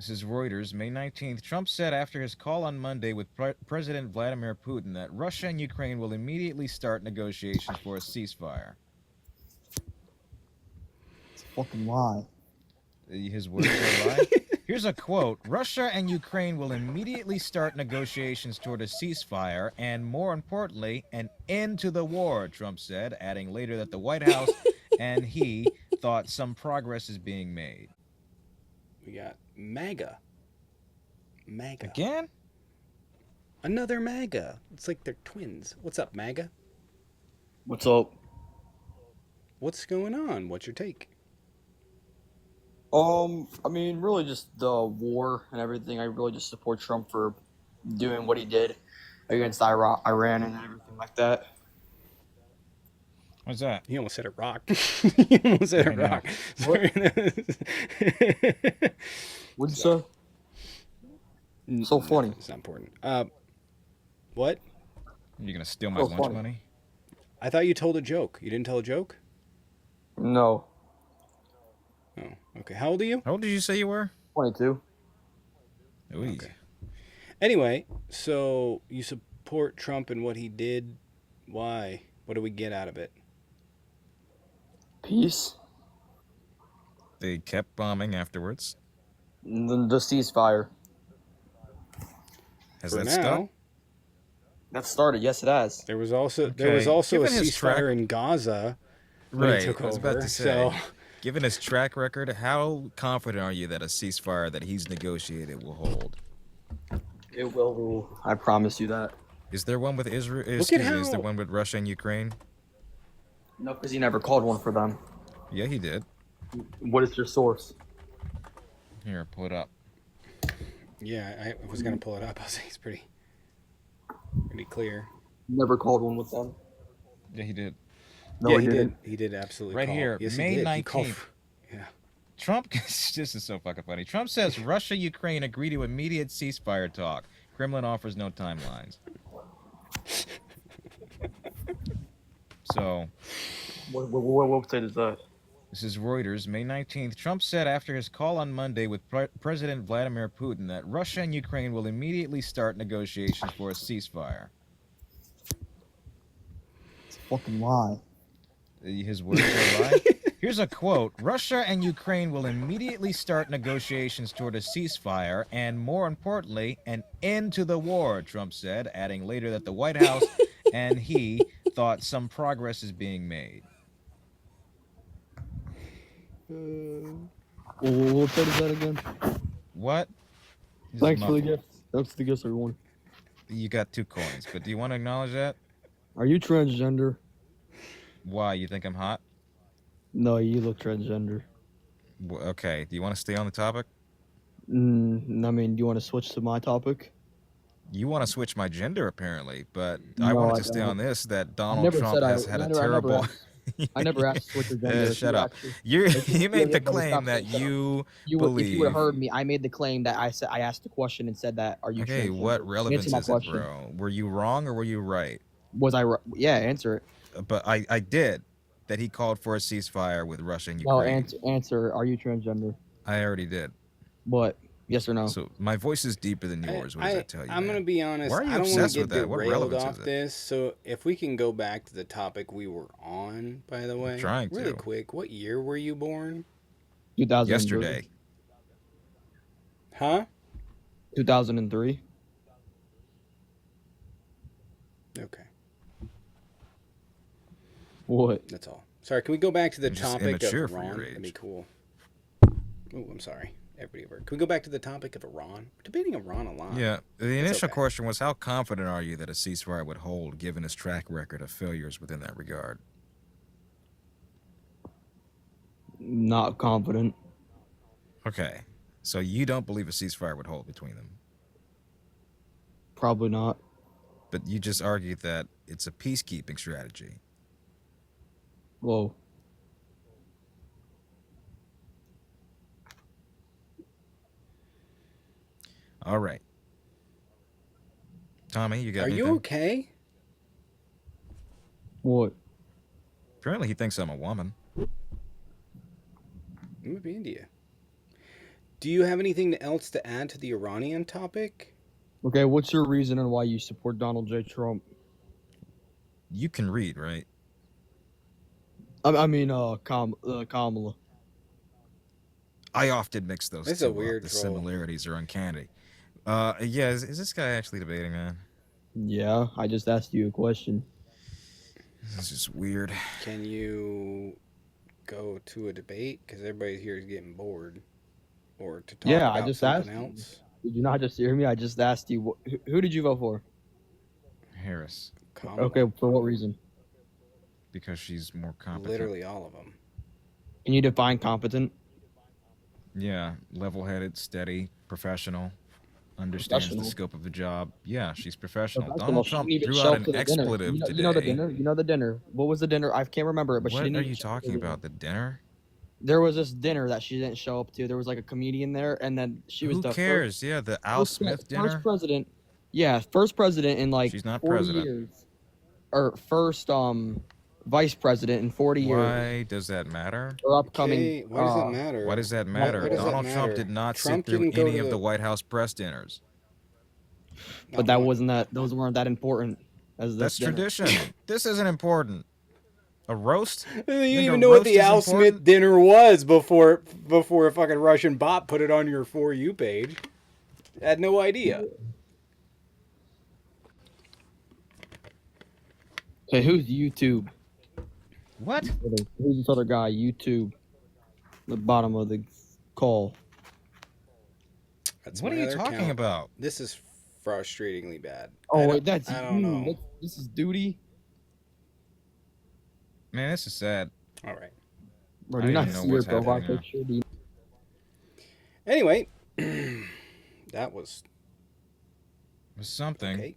This is Reuters, May 19th. Trump said after his call on Monday with President Vladimir Putin that Russia and Ukraine will immediately start negotiations for a ceasefire. It's a fucking lie. His words are a lie? Here's a quote. Russia and Ukraine will immediately start negotiations toward a ceasefire and, more importantly, an end to the war, Trump said, adding later that the White House and he thought some progress is being made. We got MAGA. MAGA. Again? Another MAGA. It's like they're twins. What's up, MAGA? What's up? What's going on? What's your take? I mean, really just the war and everything. I really just support Trump for doing what he did against Iran and everything like that. What's that? You almost said Iraq. You almost said I know. Iraq. Sorry. What'd you say? So funny. It's not important. What? You're going to steal my So lunch funny. money? I thought you told a joke. You didn't tell a joke? No. Oh, okay. How old are you? How old did you say you were? 22. Ooh. Okay. Anyway, so you support Trump and what he did. Why? What do we get out of it? Peace. They kept bombing afterwards. The ceasefire. Has For that now, stopped? That started. Yes, it has. there was also a Okay. Given his ceasefire in Gaza when he took I was over. about to say. So Given his track record, how confident are you that a ceasefire that he's negotiated will hold? It will. I promise you that. Is there one with Israel? at Excuse me, how- is there one with Russia and Ukraine? No, because he never called one for them. Yeah, he did. What is your source? Here, pull it up. yeah, I was gonna pull it up. I was like, it's pretty clear. Never called one with them. Yeah, he did. No, yeah, he didn't. He did absolutely. Right call. here, Yes, May he did. He called 19th. yeah. Trump, this is so fucking funny. Trump says Russia, Ukraine agree to immediate ceasefire talk. Kremlin offers no timelines. So, What website is that? this is Reuters, May 19th. Trump said after his call on Monday with President Vladimir Putin that Russia and Ukraine will immediately start negotiations for a ceasefire. It's a fucking lie. His words are a lie? Here's a quote. Russia and Ukraine will immediately start negotiations toward a ceasefire and, more importantly, an end to the war, Trump said, adding later that the White House and he thought some progress is being made. What website is that again? What? This is Thanks for the muffled. gift. Thanks for the gifts, everyone. You got 2 coins, but do you want to acknowledge that? Are you transgender? Why? You think I'm hot? No, you look transgender. Okay. Do you want to stay on the topic? I mean, do you want to switch to my topic? You want to switch my gender, apparently, but I No, wanted I to stay don't. on this that Donald never Trump said has had a terrible. I never asked to switch your gender. If Shut you up. actually- You if you made the really wanna claim stop that it, shut up. you if you believe. would have heard me, I made the claim that I said I asked the question and said that. Are you Okay, transgender? what relevance Answer my is it, question. bro? Were you wrong or were you right? Was I? Yeah, answer it. But I did. That he called for a ceasefire with Russia and No, Ukraine. answer. Are you transgender? I already did. What? Yes or no? So my voice is deeper than yours. What does that tell you? I'm man? gonna be honest. Why are you I don't want obsessed to with get that? What derailed relevance off is it? this. So if we can go back to the topic we were on, by the way, trying really to. quick. What year were you born? 2003. Yesterday. Huh? 2003. Okay, What? that's all. Sorry, can we go back to the You're just topic immature of for your Iran? age. That'd be cool. Oh, I'm sorry. Everybody over. Can we go back to the topic of Iran? We're debating Iran a lot. Yeah. The initial okay. question was, how confident are you that a ceasefire would hold, given his track record of failures within that regard? Not confident. Okay. So you don't believe a ceasefire would hold between them, Probably not. but you just argued that it's a peacekeeping strategy. Whoa. All right. Tommy, you got Are anything? you okay? What? Apparently he thinks I'm a woman. It might be India. Do you have anything else to add to the Iranian topic? Okay, what's your reason and why you support Donald J. Trump? You can read, right? Kamala. I often mix those It's two a up. weird The troll. similarities are uncanny. Yeah, is this guy actually debating, man? Yeah, I just asked you a question. This is weird. Can you go to a debate? Because everybody here is getting bored. Or to talk Yeah, I about just something asked you. else. Did you not just hear me? I just asked you. Who did you vote for? Harris, Kamala. Okay, for what reason? because she's more competent. Literally all of them. Can you define competent? Yeah, level-headed, steady, professional, understands the Professional. scope of the job. Yeah, she's professional. Professional. Donald She Trump didn't even threw show out up an to the dinner. expletive You today. know the dinner. You know the dinner. What was the dinner? I can't remember it, but she What didn't are even you show up to talking the dinner. about? The dinner? There was this dinner that she didn't show up to. There was like a comedian there, and then she was Who the cares? Yeah, the Al Smith dinner. first president. Yeah, first president in like She's not 40 president. years, or first vice president in 40 years, Why does that matter? or upcoming. Okay, why does it matter? Why does that matter? Why does that Donald Trump matter? did not Trump sit through didn't go any to of the- the White House press dinners. But that wasn't that. Those weren't that important as this That's dinner. tradition. This isn't important. A roast? You Think didn't a even know what roast the is Al important? Smith dinner was before a fucking Russian bot put it on your For You page. Had no idea. Okay, who's YouTube? What? Who's this other guy? YouTube. The bottom of the call. That's What are my you other talking account. about? This is frustratingly bad. Oh wait, that's I don't know. This is Duty. Man, this is sad. All right. Bro, I do you don't not even know see your what's profile happening now. picture? Do you... Anyway, that was It was something. okay.